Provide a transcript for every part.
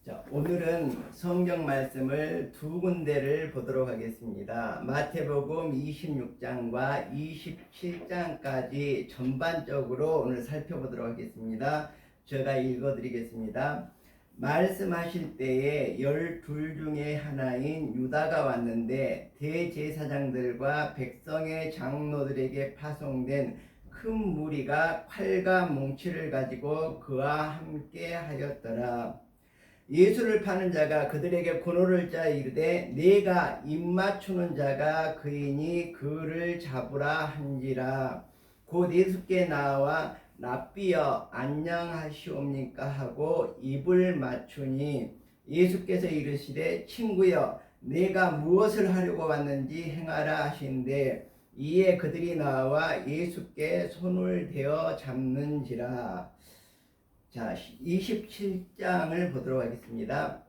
자, 오늘은 성경 말씀을 두 군데를 보도록 하겠습니다. 마태복음 26장과 27장까지 전반적으로 오늘 살펴보도록 하겠습니다. 제가 읽어드리겠습니다. 말씀하실 때에 12 중에 하나인 유다가 왔는데 대제사장들과 백성의 장로들에게 파송된 큰 무리가 칼과 뭉치를 가지고 그와 함께 하였더라. 예수를 파는 자가 그들에게 권호를 짜 이르되 내가 입맞추는 자가 그이니 그를 잡으라 한지라. 곧 예수께 나와 랍비여 안녕하시옵니까 하고 입을 맞추니 예수께서 이르시되 친구여 내가 무엇을 하려고 왔는지 행하라 하신대 이에 그들이 나와 예수께 손을 대어 잡는지라. 자, 27장을 보도록 하겠습니다.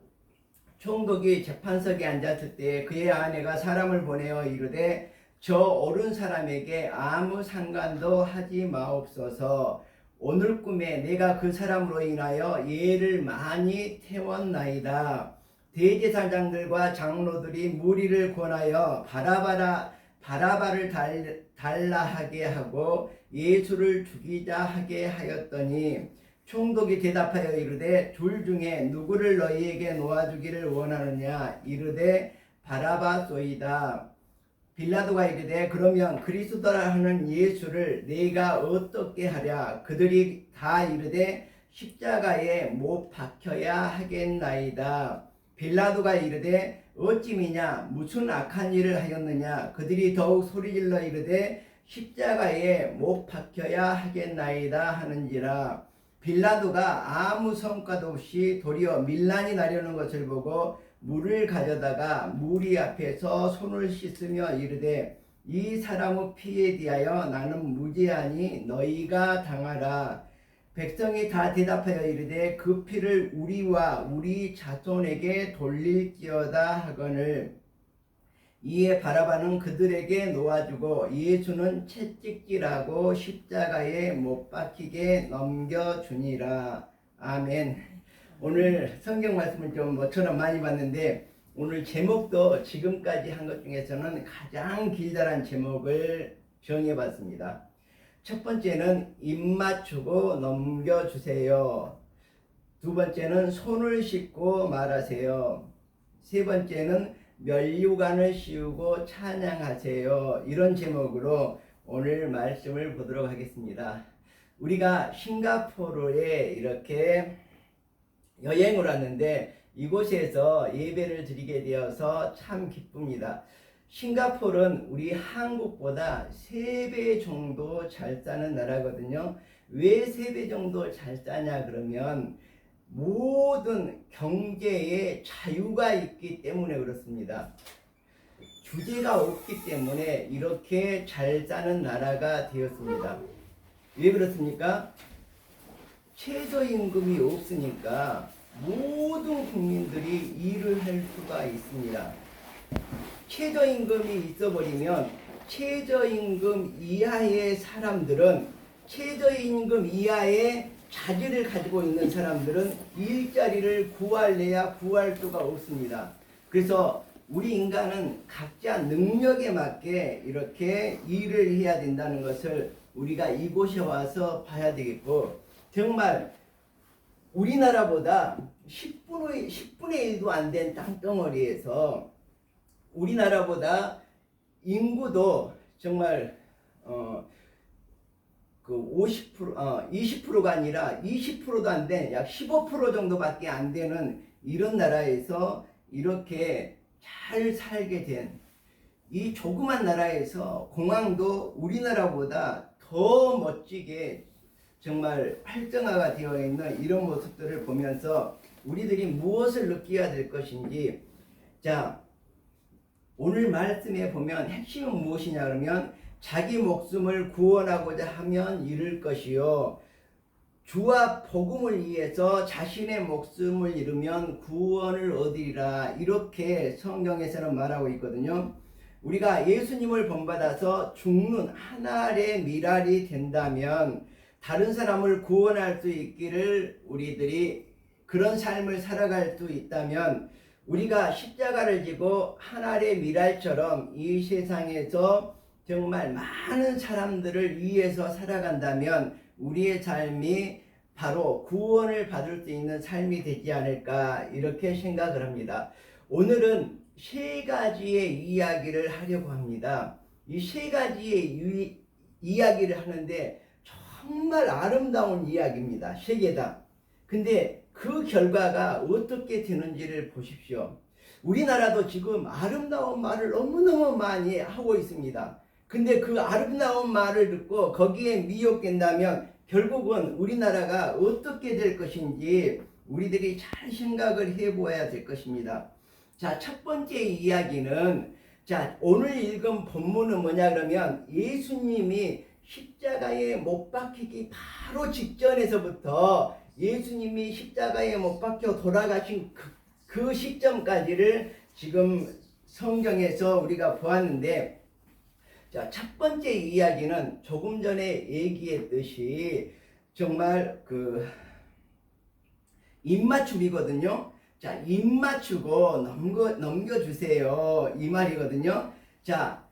총독이 재판석에 앉았을 때 그의 아내가 사람을 보내어 이르되 저 옳은 사람에게 아무 상관도 하지 마옵소서. 오늘 꿈에 내가 그 사람으로 인하여 예를 많이 태웠나이다. 대제사장들과 장로들이 무리를 권하여 바라바를 달라 하게 하고 예수를 죽이자 하게 하였더니 총독이 대답하여 이르되 둘 중에 누구를 너희에게 놓아주기를 원하느냐 이르되 바라바소이다. 빌라도가 이르되 그러면 그리스도라 하는 예수를 네가 어떻게 하랴. 그들이 다 이르되 십자가에 못 박혀야 하겠나이다. 빌라도가 이르되 어찌 미냐 무슨 악한 일을 하였느냐. 그들이 더욱 소리질러 이르되 십자가에 못 박혀야 하겠나이다 하는지라. 빌라도가 아무 성과도 없이 도리어 밀란이 나려는 것을 보고 물을 가져다가 무리 앞에서 손을 씻으며 이르되 이 사람의 피에 대하여 나는 무죄하니 너희가 당하라. 백성이 다 대답하여 이르되 그 피를 우리와 우리 자손에게 돌릴지어다 하거늘. 이에 바라바는 그들에게 놓아주고 예수는 채찍질하고 십자가에 못 박히게 넘겨주니라. 아멘. 오늘 성경 말씀을 좀 모처럼 많이 봤는데 오늘 제목도 지금까지 한 것 중에서는 가장 길다란 제목을 정해봤습니다. 첫 번째는 입맞추고 넘겨주세요. 두 번째는 손을 씻고 말하세요. 세 번째는 면류관을 씌우고 찬양하세요. 이런 제목으로 오늘 말씀을 보도록 하겠습니다. 우리가 싱가포르에 이렇게 여행을 왔는데 이곳에서 예배를 드리게 되어서 참 기쁩니다. 싱가포르는 우리 한국보다 3배 정도 잘 사는 나라거든요. 왜 3배 정도 잘 사냐 그러면 모든 경제에 자유가 있기 때문에 그렇습니다. 규제가 없기 때문에 이렇게 잘 사는 나라가 되었습니다. 왜 그렇습니까? 최저임금이 없으니까 모든 국민들이 일을 할 수가 있습니다. 최저임금이 있어버리면 최저임금 이하의 사람들은 최저임금 이하의 자질을 가지고 있는 사람들은 일자리를 구할래야 구할 수가 없습니다. 그래서 우리 인간은 각자 능력에 맞게 이렇게 일을 해야 된다는 것을 우리가 이곳에 와서 봐야 되겠고, 정말 우리나라보다 10분의 1도 안 된 땅덩어리에서 우리나라보다 인구도 정말 20%가 아니라 20%도 안 된 약 15% 정도밖에 안 되는 이런 나라에서 이렇게 잘 살게 된 이 조그만 나라에서 공항도 우리나라보다 더 멋지게 정말 활성화가 되어 있는 이런 모습들을 보면서 우리들이 무엇을 느껴야 될 것인지, 자, 오늘 말씀에 보면 핵심은 무엇이냐 그러면 자기 목숨을 구원하고자 하면 잃을 것이요 주와 복음을 위해서 자신의 목숨을 잃으면 구원을 얻으리라. 이렇게 성경에서는 말하고 있거든요. 우리가 예수님을 본받아서 죽는 하나의 미랄이 된다면 다른 사람을 구원할 수 있기를 우리들이 그런 삶을 살아갈 수 있다면 우리가 십자가를 지고 하늘의 미랄처럼 이 세상에서 정말 많은 사람들을 위해서 살아간다면 우리의 삶이 바로 구원을 받을 수 있는 삶이 되지 않을까 이렇게 생각을 합니다. 오늘은 세 가지의 이야기를 하려고 합니다. 이 세 가지의 이야기를 하는데 정말 아름다운 이야기입니다. 세 개다. 근데 그 결과가 어떻게 되는지를 보십시오. 우리나라도 지금 아름다운 말을 너무너무 많이 하고 있습니다. 근데 그 아름다운 말을 듣고 거기에 미혹된다면 결국은 우리나라가 어떻게 될 것인지 우리들이 잘 생각을 해보아야 될 것입니다. 자, 첫 번째 이야기는, 자, 오늘 읽은 본문은 뭐냐 그러면 예수님이 십자가에 못 박히기 바로 직전에서부터 예수님이 십자가에 못 박혀 돌아가신 그 시점까지를 지금 성경에서 우리가 보았는데, 자, 첫 번째 이야기는 조금 전에 얘기했듯이 정말 그 입맞춤이거든요. 자, 입맞추고 넘겨주세요 이 말이거든요. 자,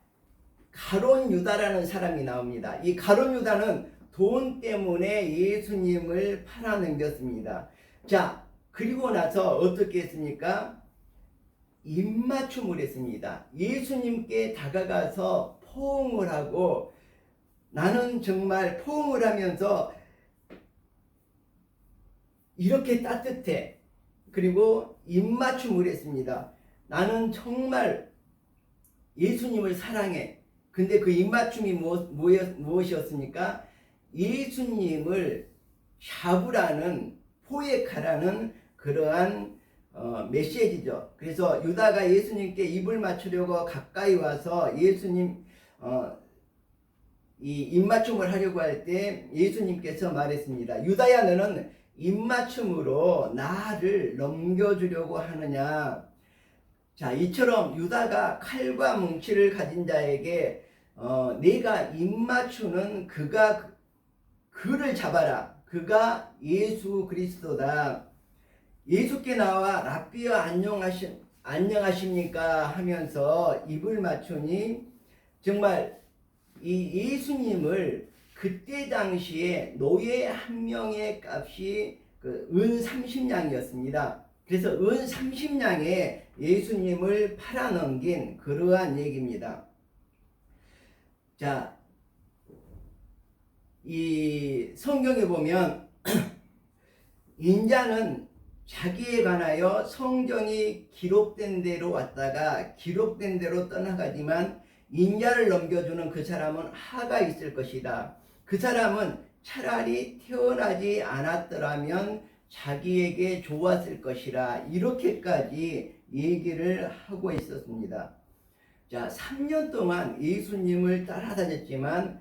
가룟 유다라는 사람이 나옵니다. 이 가룟 유다는 돈 때문에 예수님을 팔아넘겼습니다. 자, 그리고 나서 어떻게 했습니까? 입맞춤을 했습니다. 예수님께 다가가서 포옹을 하고, 나는 정말 포옹을 하면서 이렇게 따뜻해. 그리고 입맞춤을 했습니다. 나는 정말 예수님을 사랑해. 근데 그 입맞춤이 무엇이었습니까? 예수님을 샤브라는, 포획하라는 그러한 메시지죠. 그래서 유다가 예수님께 입을 맞추려고 가까이 와서 예수님 이 입맞춤을 하려고 할 때 예수님께서 말했습니다. 유다야, 너는 입맞춤으로 나를 넘겨주려고 하느냐. 자, 이처럼 유다가 칼과 뭉치를 가진 자에게 내가 입맞추는 그를 잡아라. 그가 예수 그리스도다. 예수께 나와 랍비여 안녕하십니까 하면서 입을 맞추니 정말 이 예수님을 그때 당시에 노예 한 명의 값이 그 은 30냥이었습니다. 그래서 은 30냥에 예수님을 팔아넘긴 그러한 얘기입니다. 자, 이 성경에 보면 인자는 자기에 관하여 성경이 기록된 대로 왔다가 기록된 대로 떠나가지만 인자를 넘겨주는 그 사람은 하가 있을 것이다. 그 사람은 차라리 태어나지 않았더라면 자기에게 좋았을 것이라, 이렇게까지 얘기를 하고 있었습니다. 자, 3년 동안 예수님을 따라다녔지만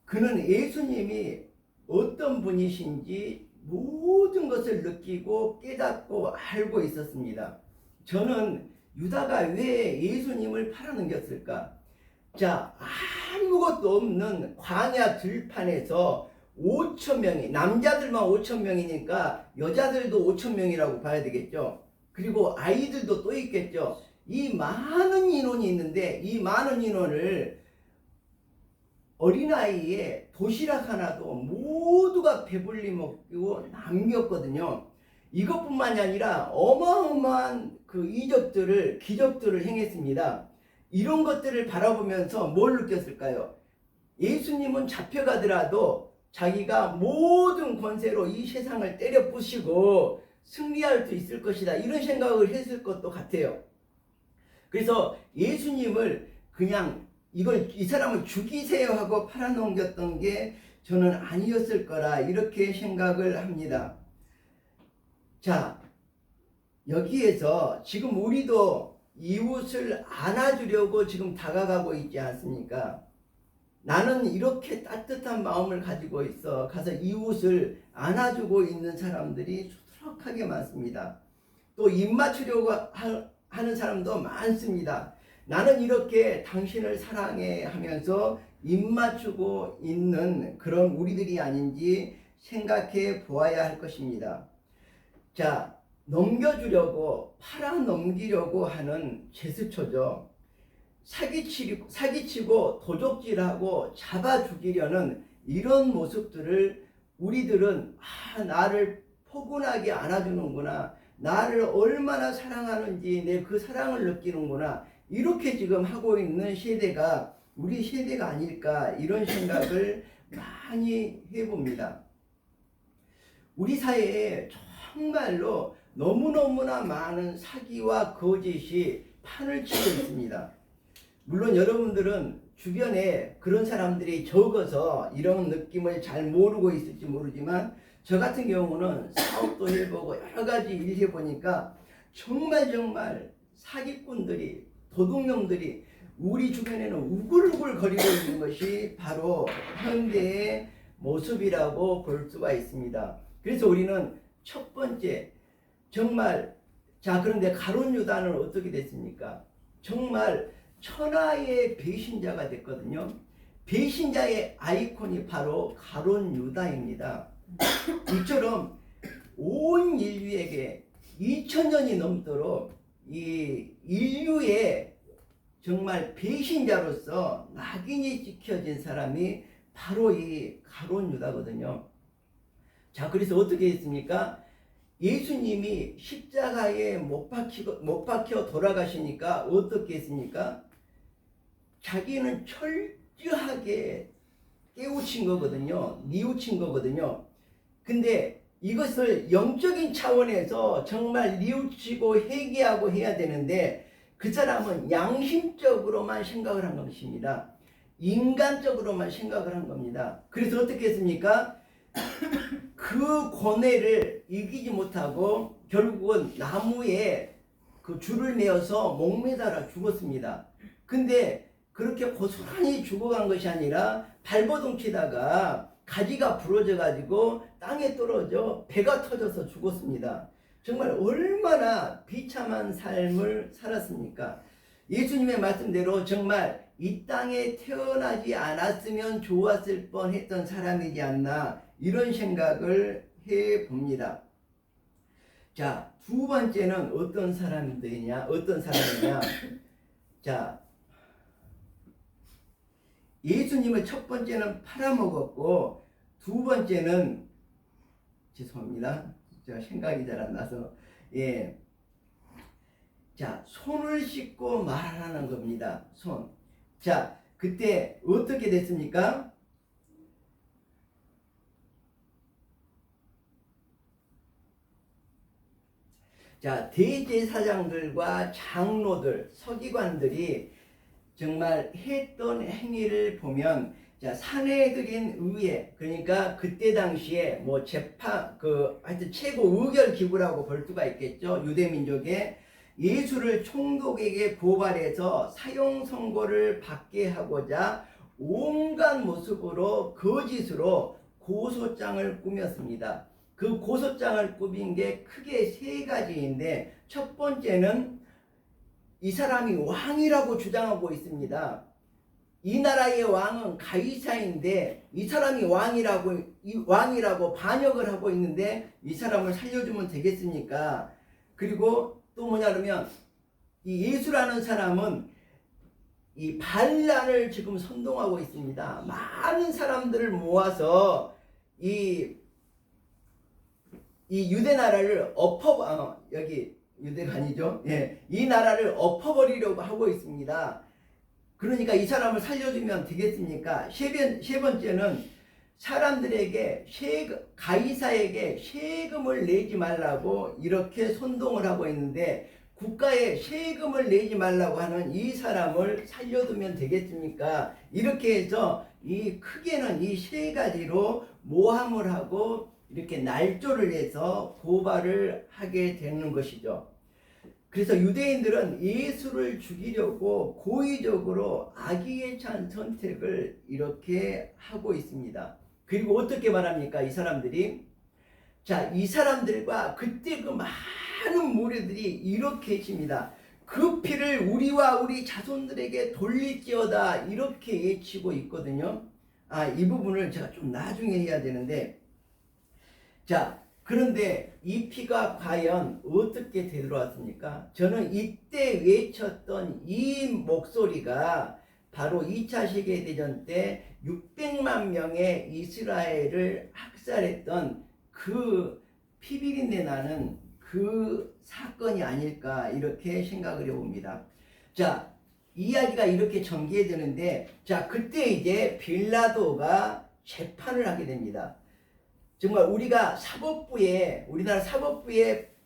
그는 예수님이 어떤 분이신지 모든 것을 느끼고 깨닫고 알고 있었습니다. 저는 유다가 왜 예수님을 팔아넘겼을까? 자, 아무것도 없는 광야 들판에서 5,000명이, 남자들만 5,000명이니까 여자들도 5,000명이라고 봐야 되겠죠. 그리고 아이들도 또 있겠죠. 이 많은 인원이 있는데 이 많은 인원을 어린아이에 도시락 하나도 모두가 배불리 먹고 남겼거든요. 이것뿐만이 아니라 어마어마한 그 기적들을 행했습니다. 이런 것들을 바라보면서 뭘 느꼈을까요? 예수님은 잡혀가더라도 자기가 모든 권세로 이 세상을 때려 부시고 승리할 수 있을 것이다, 이런 생각을 했을 것도 같아요. 그래서 예수님을 그냥 이 사람을 죽이세요 하고 팔아넘겼던 게 저는 아니었을 거라 이렇게 생각을 합니다. 자, 여기에서 지금 우리도 이웃을 안아주려고 지금 다가가고 있지 않습니까? 나는 이렇게 따뜻한 마음을 가지고 있어 가서 이웃을 안아주고 있는 사람들이 수두룩하게 많습니다. 또 입맞추려고 하는 사람도 많습니다. 나는 이렇게 당신을 사랑해 하면서 입맞추고 있는 그런 우리들이 아닌지 생각해 보아야 할 것입니다. 자, 넘겨주려고 팔아 넘기려고 하는 제스처죠. 사기치고 도적질하고 잡아 죽이려는 이런 모습들을 우리들은 나를 포근하게 안아주는구나, 나를 얼마나 사랑하는지 내 그 사랑을 느끼는구나, 이렇게 지금 하고 있는 세대가 우리 세대가 아닐까, 이런 생각을 많이 해봅니다. 우리 사회에 정말로 너무너무나 많은 사기와 거짓이 판을 치고 있습니다. 물론 여러분들은 주변에 그런 사람들이 적어서 이런 느낌을 잘 모르고 있을지 모르지만, 저 같은 경우는 사업도 해보고 여러 가지 일 해보니까 정말 사기꾼들이, 도둑놈들이 우리 주변에는 우글우글 거리고 있는 것이 바로 현대의 모습이라고 볼 수가 있습니다. 그래서 우리는 첫 번째, 정말, 자, 그런데 가룟 유다는 어떻게 됐습니까? 정말 천하의 배신자가 됐거든요. 배신자의 아이콘이 바로 가룟 유다입니다. 이처럼 온 인류에게 2000년이 넘도록 이 인류의 정말 배신자로서 낙인이 찍혀진 사람이 바로 이 가룟 유다거든요. 자, 그래서 어떻게 했습니까? 예수님이 십자가에 못 박혀 돌아가시니까 어떻게 했습니까? 자기는 철저하게 깨우친 거거든요. 뉘우친 거거든요. 근데 이것을 영적인 차원에서 정말 뉘우치고 회개하고 해야 되는데, 그 사람은 양심적으로만 생각을 한 것입니다. 인간적으로만 생각을 한 겁니다. 그래서 어떻게 했습니까? 그 고뇌를 이기지 못하고 결국은 나무에 그 줄을 메어서 목매달아 죽었습니다. 근데 그렇게 고스란히 죽어간 것이 아니라 발버둥 치다가 가지가 부러져 가지고 땅에 떨어져 배가 터져서 죽었습니다. 정말 얼마나 비참한 삶을 살았습니까? 예수님의 말씀대로 정말 이 땅에 태어나지 않았으면 좋았을 뻔했던 사람이지 않나, 이런 생각을 해봅니다. 자, 두 번째는 어떤 사람이냐? 자, 예수님을 첫 번째는 팔아먹었고, 두 번째는, 죄송합니다, 제가 생각이 잘 안 나서, 자, 손을 씻고 말하라는 겁니다. 손. 자, 그때 어떻게 됐습니까? 자, 대제사장들과 장로들, 서기관들이 정말 했던 행위를 보면, 자, 사내들인 의회, 그러니까 그때 당시에 뭐 재판, 하여튼 최고 의결 기구라고 볼 수가 있겠죠. 유대민족에 예수를 총독에게 고발해서 사형 선고를 받게 하고자 온갖 모습으로 거짓으로 고소장을 꾸몄습니다. 그 고소장을 꾸민 게 크게 세 가지인데, 첫 번째는 이 사람이 왕이라고 주장하고 있습니다. 이 나라의 왕은 가이사인데 이 사람이 왕이라고 반역을 하고 있는데 이 사람을 살려주면 되겠습니까? 그리고 또 뭐냐면, 이 예수라는 사람은 이 반란을 지금 선동하고 있습니다. 많은 사람들을 모아서 이 유대 나라를 여기 유대가 아니죠. 이 나라를 엎어버리려고 하고 있습니다. 그러니까 이 사람을 살려주면 되겠습니까? 세 번째는 사람들에게 가이사에게 세금을 내지 말라고 이렇게 선동을 하고 있는데, 국가에 세금을 내지 말라고 하는 이 사람을 살려두면 되겠습니까? 이렇게 해서 크게는 이 세 가지로 모함을 하고 이렇게 날조를 해서 고발을 하게 되는 것이죠. 그래서 유대인들은 예수를 죽이려고 고의적으로 악의에 찬 선택을 이렇게 하고 있습니다. 그리고 어떻게 말합니까? 이 사람들이, 자, 이 사람들과 그때 그 많은 무리들이 이렇게 했습니다. 그 피를 우리와 우리 자손들에게 돌릴지어다, 이렇게 외치고 있거든요. 이 부분을 제가 좀 나중에 해야 되는데, 자, 그런데 이 피가 과연 어떻게 되돌아왔습니까? 저는 이때 외쳤던 이 목소리가 바로 2차 세계대전 때 600만 명의 이스라엘을 학살했던 그 피비린내 나는 그 사건이 아닐까 이렇게 생각을 해봅니다. 자, 이야기가 이렇게 전개되는데, 자, 그때 이제 빌라도가 재판을 하게 됩니다. 정말 우리나라 사법부의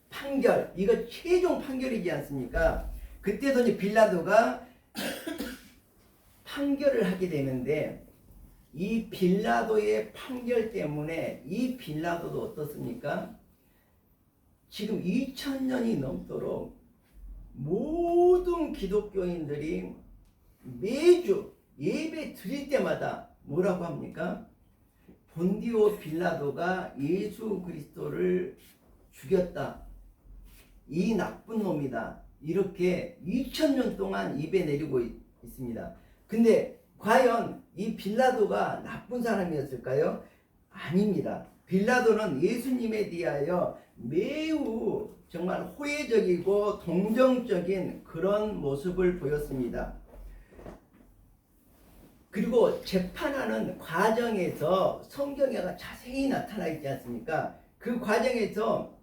판결, 이거 최종 판결이지 않습니까? 그때도 이제 빌라도가 판결을 하게 되는데, 이 빌라도의 판결 때문에 이 빌라도도 어떻습니까? 지금 2000년이 넘도록 모든 기독교인들이 매주 예배 드릴 때마다 뭐라고 합니까? 본디오 빌라도가 예수 그리스도를 죽였다. 이 나쁜 놈이다. 이렇게 2000년 동안 입에 내리고 있습니다. 근데 과연 이 빌라도가 나쁜 사람이었을까요? 아닙니다. 빌라도는 예수님에 대하여 매우 정말 호혜적이고 동정적인 그런 모습을 보였습니다. 그리고 재판하는 과정에서 성경에 자세히 나타나 있지 않습니까? 그 과정에서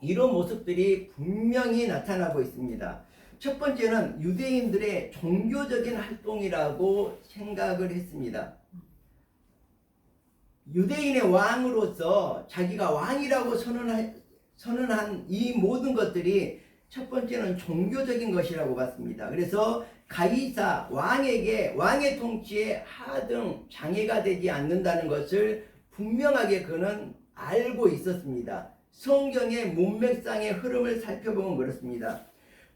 이런 모습들이 분명히 나타나고 있습니다. 첫 번째는 유대인들의 종교적인 활동이라고 생각을 했습니다. 유대인의 왕으로서 자기가 왕이라고 선언한 이 모든 것들이 첫 번째는 종교적인 것이라고 봤습니다. 그래서 가이사 왕에게 왕의 통치에 하등 장애가 되지 않는다는 것을 분명하게 그는 알고 있었습니다. 성경의 문맥상의 흐름을 살펴보면 그렇습니다.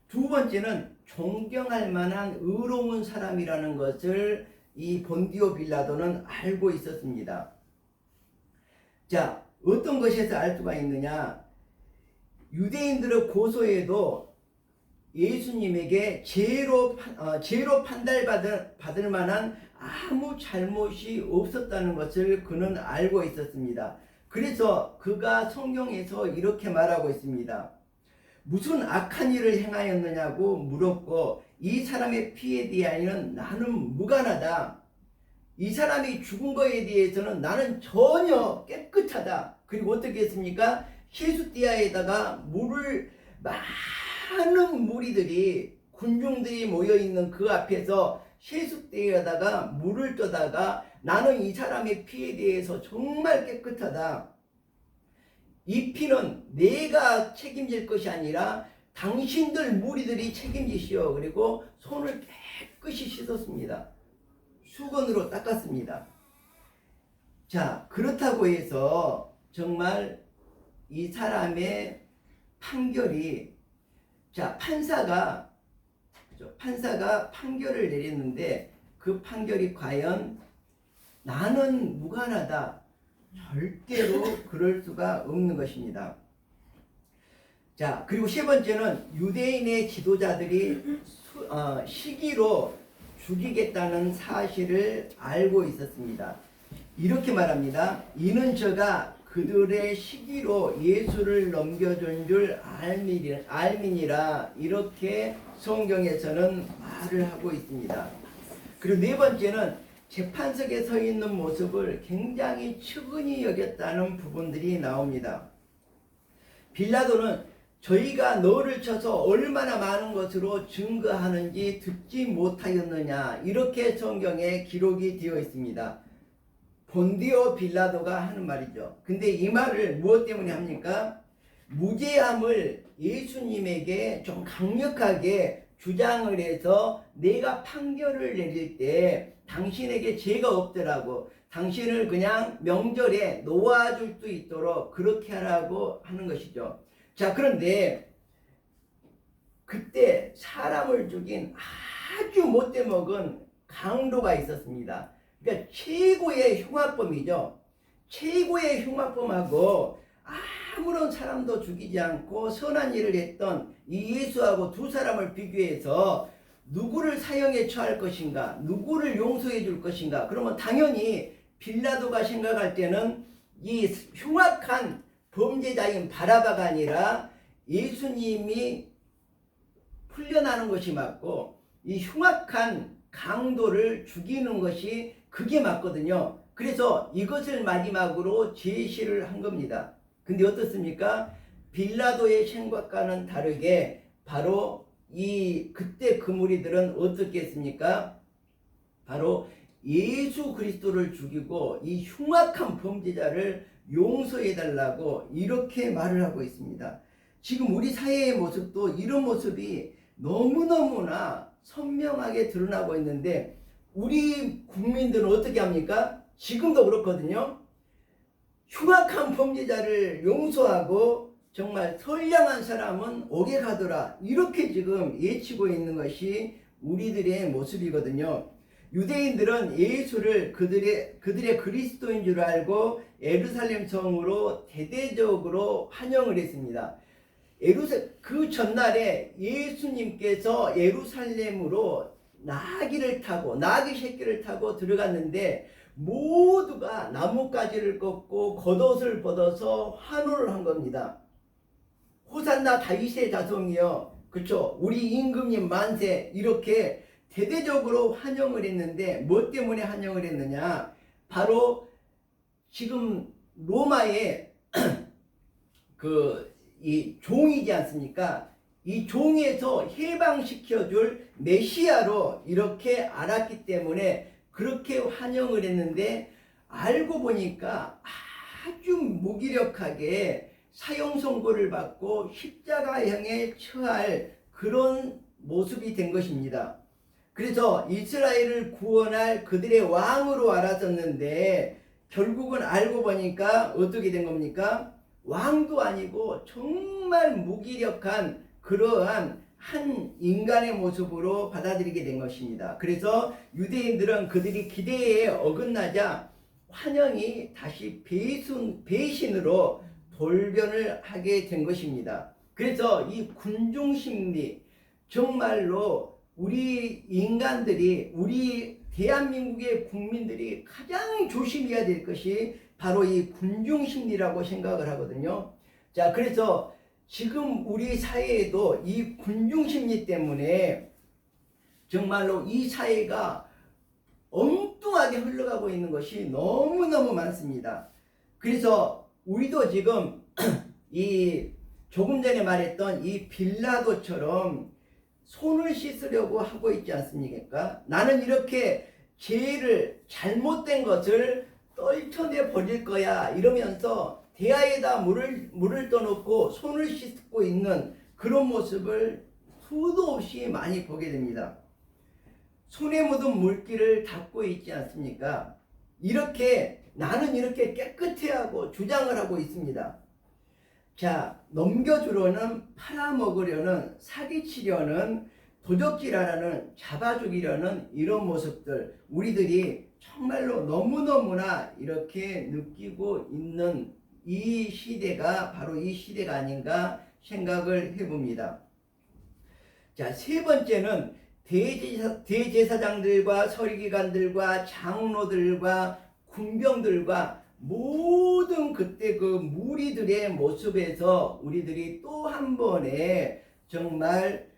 두 번째는 존경할 만한 의로운 사람이라는 것을 이 본디오 빌라도는 알고 있었습니다. 자, 어떤 것에서 알 수가 있느냐? 유대인들의 고소에도 예수님에게 죄로 판단받을 만한 아무 잘못이 없었다는 것을 그는 알고 있었습니다. 그래서 그가 성경에서 이렇게 말하고 있습니다. 무슨 악한 일을 행하였느냐고 물었고, 이 사람의 피에 대하여는 나는 무관하다. 이 사람이 죽은 거에 대해서는 나는 전혀 깨끗하다. 그리고 어떻게 했습니까? 히수띠아에다가 물을, 많은 무리들이, 군중들이 모여있는 그 앞에서 히수띠아에다가 물을 떠다가 나는 이 사람의 피에 대해서 정말 깨끗하다. 이 피는 내가 책임질 것이 아니라 당신들 무리들이 책임지시오. 그리고 손을 깨끗이 씻었습니다. 수건으로 닦았습니다. 자, 그렇다고 해서 정말 이 사람의 판결이, 자, 판사가 판결을 내렸는데 그 판결이 과연 나는 무관하다. 절대로 그럴 수가 없는 것입니다. 자, 그리고 세 번째는 유대인의 지도자들이 시기로 죽이겠다는 사실을 알고 있었습니다. 이렇게 말합니다. 이는 저가 그들의 시기로 예수를 넘겨준 줄 알미니라. 이렇게 성경에서는 말을 하고 있습니다. 그리고 네 번째는 재판석에 서 있는 모습을 굉장히 측은히 여겼다는 부분들이 나옵니다. 빌라도는 저희가 너를 쳐서 얼마나 많은 것으로 증거하는지 듣지 못하였느냐, 이렇게 성경에 기록이 되어 있습니다. 본디오 빌라도가 하는 말이죠. 근데 이 말을 무엇 때문에 합니까? 무죄함을 예수님에게 좀 강력하게 주장을 해서 내가 판결을 내릴 때 당신에게 죄가 없더라고, 당신을 그냥 명절에 놓아줄 수 있도록 그렇게 하라고 하는 것이죠. 자, 그런데 그때 사람을 죽인 아주 못돼먹은 강도가 있었습니다. 그러니까 최고의 흉악범이죠. 최고의 흉악범하고 아무런 사람도 죽이지 않고 선한 일을 했던 이 예수하고 두 사람을 비교해서 누구를 사형에 처할 것인가, 누구를 용서해 줄 것인가. 그러면 당연히 빌라도가 생각할 때는 이 흉악한 범죄자인 바라바가 아니라 예수님이 풀려나는 것이 맞고 이 흉악한 강도를 죽이는 것이 그게 맞거든요. 그래서 이것을 마지막으로 제시를 한 겁니다. 근데 어떻습니까? 빌라도의 생각과는 다르게 바로 그때 그 무리들은 어떻게 했습니까? 바로 예수 그리스도를 죽이고 이 흉악한 범죄자를 용서해달라고 이렇게 말을 하고 있습니다. 지금 우리 사회의 모습도 이런 모습이 너무너무나 선명하게 드러나고 있는데 우리 국민들은 어떻게 합니까? 지금도 그렇거든요. 흉악한 범죄자를 용서하고 정말 선량한 사람은 옥에 가더라, 이렇게 지금 예치고 있는 것이 우리들의 모습이거든요. 유대인들은 예수를 그들의 그리스도인 줄 알고 예루살렘 성으로 대대적으로 환영을 했습니다. 그 전날에 예수님께서 예루살렘으로 나귀 새끼를 타고 들어갔는데 모두가 나뭇가지를 꺾고 겉옷을 벗어서 환호를 한 겁니다. 호산나 다윗의 자손이여, 그쵸? 우리 임금님 만세, 이렇게 대대적으로 환영을 했는데 뭐 때문에 환영을 했느냐? 바로 지금 로마의 이 종이지 않습니까? 이 종에서 해방시켜줄 메시아로 이렇게 알았기 때문에 그렇게 환영을 했는데, 알고 보니까 아주 무기력하게 사형 선고를 받고 십자가형에 처할 그런 모습이 된 것입니다. 그래서 이스라엘을 구원할 그들의 왕으로 알았었는데 결국은 알고 보니까 어떻게 된 겁니까? 왕도 아니고 정말 무기력한 그러한 한 인간의 모습으로 받아들이게 된 것입니다. 그래서 유대인들은 그들이 기대에 어긋나자 환영이 다시 배신으로 돌변을 하게 된 것입니다. 그래서 이 군중심리, 정말로 우리 인간들이, 우리 대한민국의 국민들이 가장 조심해야 될 것이 바로 이 군중심리라고 생각을 하거든요. 자, 그래서 지금 우리 사회에도 이 군중심리 때문에 정말로 이 사회가 엉뚱하게 흘러가고 있는 것이 너무너무 많습니다. 그래서 우리도 지금 조금 전에 말했던 이 빌라도처럼 손을 씻으려고 하고 있지 않습니까? 나는 이렇게 죄를, 잘못된 것을 떨쳐내 버릴 거야, 이러면서 대야에다 물을 떠놓고 손을 씻고 있는 그런 모습을 수도 없이 많이 보게 됩니다. 손에 묻은 물기를 닦고 있지 않습니까? 나는 이렇게 깨끗해야 하고 주장을 하고 있습니다. 자, 넘겨주려는, 팔아먹으려는, 사기치려는, 도적질하려는, 잡아 죽이려는 이런 모습들, 우리들이 정말로 너무너무나 이렇게 느끼고 있는 이 시대가 바로 이 시대가 아닌가 생각을 해봅니다. 자, 세 번째는 대제사장들과 서리기관들과 장로들과 군병들과 모든 그때 그 무리들의 모습에서 우리들이 또 한 번에 정말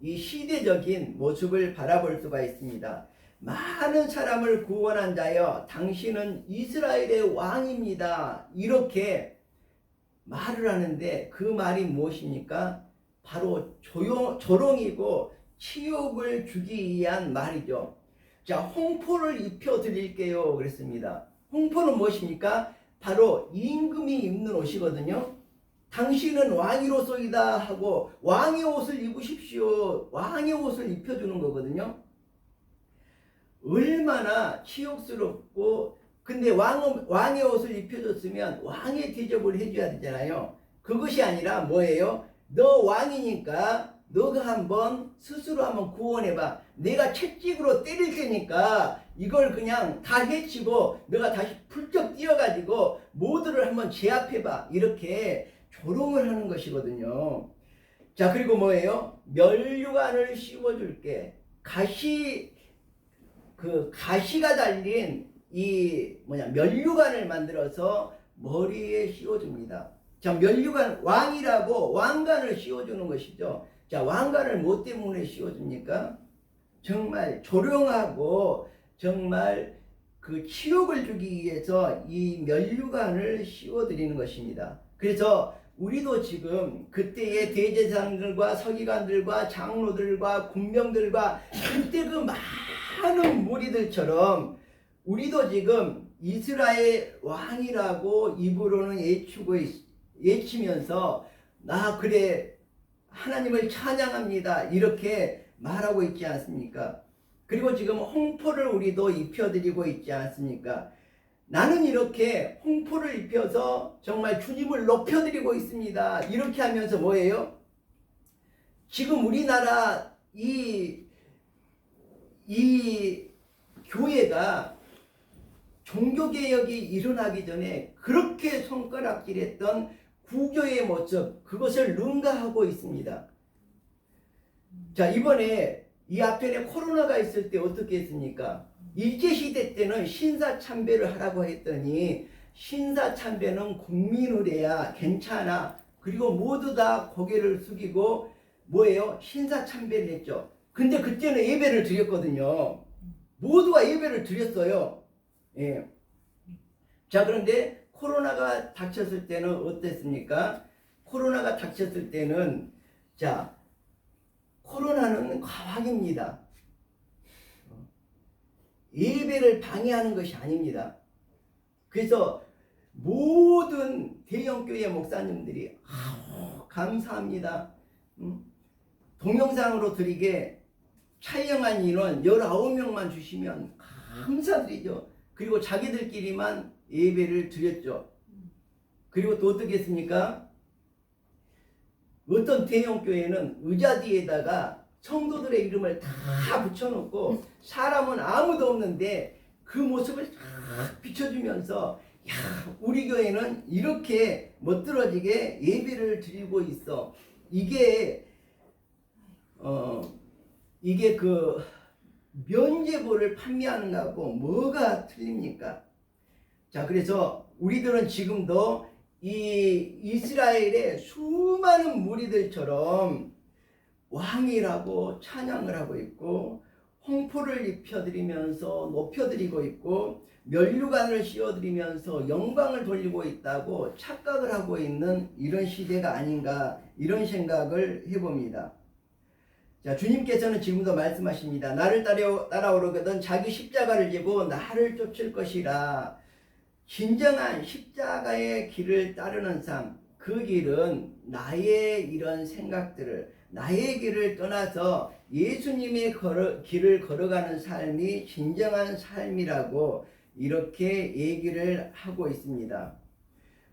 이 시대적인 모습을 바라볼 수가 있습니다. 많은 사람을 구원한 자여, 당신은 이스라엘의 왕입니다, 이렇게 말을 하는데 그 말이 무엇입니까? 바로 조롱이고 치욕을 주기 위한 말이죠. 자, 홍포를 입혀 드릴게요 그랬습니다. 홍포는 무엇입니까? 바로 임금이 입는 옷이거든요. 당신은 왕이로소이다 하고 왕의 옷을 입으십시오, 왕의 옷을 입혀주는 거거든요. 얼마나 치욕스럽고, 근데 왕의 옷을 입혀줬으면 왕의 대접을 해줘야 되잖아요. 그것이 아니라 뭐예요? 너 왕이니까 너가 스스로 한번 구원해봐. 내가 채찍으로 때릴 테니까 이걸 그냥 다 해치고 너가 다시 풀쩍 뛰어가지고 모두를 한번 제압해봐, 이렇게 조롱을 하는 것이거든요. 자, 그리고 뭐예요? 면류관을 씌워줄게. 가시가 달린 면류관을 만들어서 머리에 씌워줍니다. 자, 면류관, 왕이라고 왕관을 씌워주는 것이죠. 자, 왕관을 뭐 때문에 씌워줍니까? 정말 조롱하고 정말 그 치욕을 주기 위해서 이 면류관을 씌워드리는 것입니다. 그래서 우리도 지금 그때의 대제사장들과 서기관들과 장로들과 군병들과 그때 그 많은 무리들처럼 우리도 지금 이스라엘 왕이라고 입으로는 외치면서 나 그래 하나님을 찬양합니다 이렇게 말하고 있지 않습니까? 그리고 지금 홍포를 우리도 입혀드리고 있지 않습니까? 나는 이렇게 홍포를 입혀서 정말 주님을 높여드리고 있습니다. 이렇게 하면서 뭐예요? 지금 우리나라 이 교회가 종교개혁이 일어나기 전에 그렇게 손가락질했던 구교의 모습, 그것을 능가하고 있습니다. 자, 이번에 이 앞전에 코로나가 있을 때 어떻게 했습니까? 일제시대 때는 신사참배를 하라고 했더니 신사참배는 국민을 해야 괜찮아. 그리고 모두 다 고개를 숙이고 뭐예요? 신사참배를 했죠. 근데 그때는 예배를 드렸거든요. 모두가 예배를 드렸어요. 예. 자, 그런데 코로나가 닥쳤을 때는 어땠습니까? 코로나가 닥쳤을 때는 자, 코로나는 과학입니다. 예배를 방해하는 것이 아닙니다. 그래서 모든 대형교회 목사님들이 감사합니다. 동영상으로 드리게 촬영한 인원 19명만 주시면 감사드리죠. 그리고 자기들끼리만 예배를 드렸죠. 그리고 또 어떻게 했습니까? 어떤 대형교회는 의자 뒤에다가 성도들의 이름을 다 붙여놓고 사람은 아무도 없는데 그 모습을 다 비춰주면서 야, 우리 교회는 이렇게 멋들어지게 예배를 드리고 있어. 이게 그 면제부를 판매하는 거하고 뭐가 틀립니까? 자, 그래서 우리들은 지금도 이 이스라엘의 수많은 무리들처럼 왕이라고 찬양을 하고 있고 홍포를 입혀드리면서 높여드리고 있고 면류관을 씌워드리면서 영광을 돌리고 있다고 착각을 하고 있는 이런 시대가 아닌가 이런 생각을 해봅니다. 자, 주님께서는 지금도 말씀하십니다. 나를 따라오려거든 자기 십자가를 지고 나를 쫓을 것이라. 진정한 십자가의 길을 따르는 삶, 그 길은 나의 이런 생각들을 나의 길을 떠나서 예수님의 길을 걸어가는 삶이 진정한 삶이라고 이렇게 얘기를 하고 있습니다.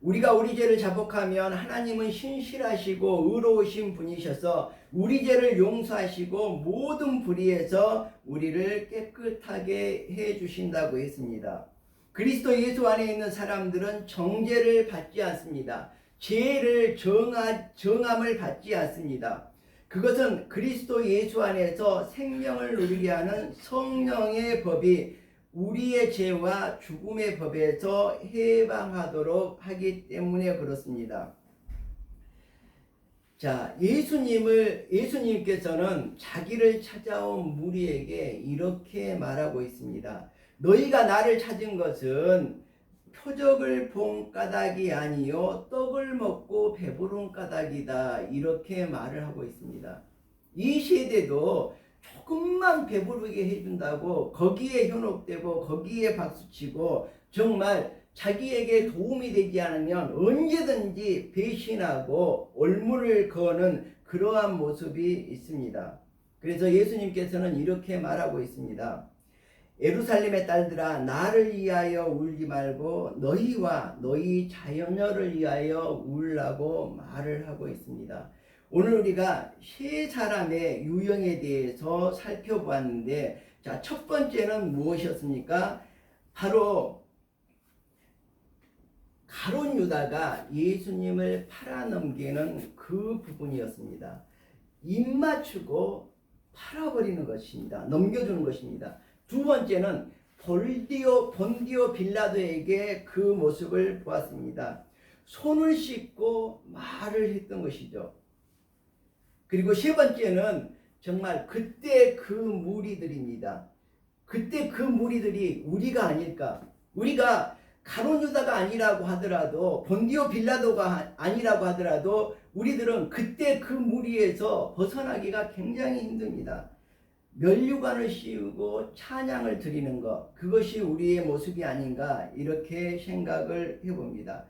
우리가 우리 죄를 자복하면 하나님은 신실하시고 의로우신 분이셔서 우리 죄를 용서하시고 모든 불의에서 우리를 깨끗하게 해주신다고 했습니다. 그리스도 예수 안에 있는 사람들은 정죄를 받지 않습니다. 죄를 정함을 받지 않습니다. 그것은 그리스도 예수 안에서 생명을 누리게 하는 성령의 법이 우리의 죄와 죽음의 법에서 해방하도록 하기 때문에 그렇습니다. 자, 예수님께서는 자기를 찾아온 무리에게 이렇게 말하고 있습니다. 너희가 나를 찾은 것은 표적을 본 까닭이 아니요 떡을 먹고 배부른 까닭이다 이렇게 말을 하고 있습니다. 이 세대도 조금만 배부르게 해준다고 거기에 현혹되고 거기에 박수치고 정말 자기에게 도움이 되지 않으면 언제든지 배신하고 올무를 거는 그러한 모습이 있습니다. 그래서 예수님께서는 이렇게 말하고 있습니다. 예루살렘의 딸들아 나를 위하여 울지 말고 너희와 너희 자녀를 위하여 울라고 말을 하고 있습니다. 오늘 우리가 세 사람의 유형에 대해서 살펴보았는데 자, 첫 번째는 무엇이었습니까? 바로 가룟 유다가 예수님을 팔아넘기는 그 부분이었습니다. 입 맞추고 팔아버리는 것입니다. 넘겨주는 것입니다. 두 번째는 본디오 빌라도에게 그 모습을 보았습니다. 손을 씻고 말을 했던 것이죠. 그리고 세 번째는 정말 그때 그 무리들입니다. 그때 그 무리들이 우리가 아닐까? 우리가 가룟 유다가 아니라고 하더라도, 본디오 빌라도가 아니라고 하더라도 우리들은 그때 그 무리에서 벗어나기가 굉장히 힘듭니다. 면류관을 씌우고 찬양을 드리는 것, 그것이 우리의 모습이 아닌가 이렇게 생각을 해봅니다.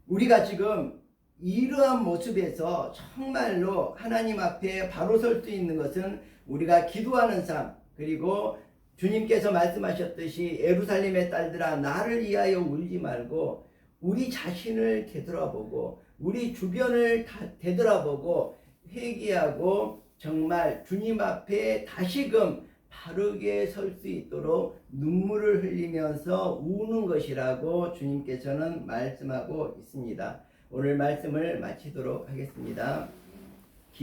우리가 지금 이러한 모습에서 정말로 하나님 앞에 바로 설 수 있는 것은 우리가 기도하는 삶, 그리고 주님께서 말씀하셨듯이 예루살렘의 딸들아 나를 위하여 울지 말고 우리 자신을 되돌아보고 우리 주변을 되돌아보고 회개하고 정말 주님 앞에 다시금 바르게 설 수 있도록 눈물을 흘리면서 우는 것이라고 주님께서는 말씀하고 있습니다. 오늘 말씀을 마치도록 하겠습니다.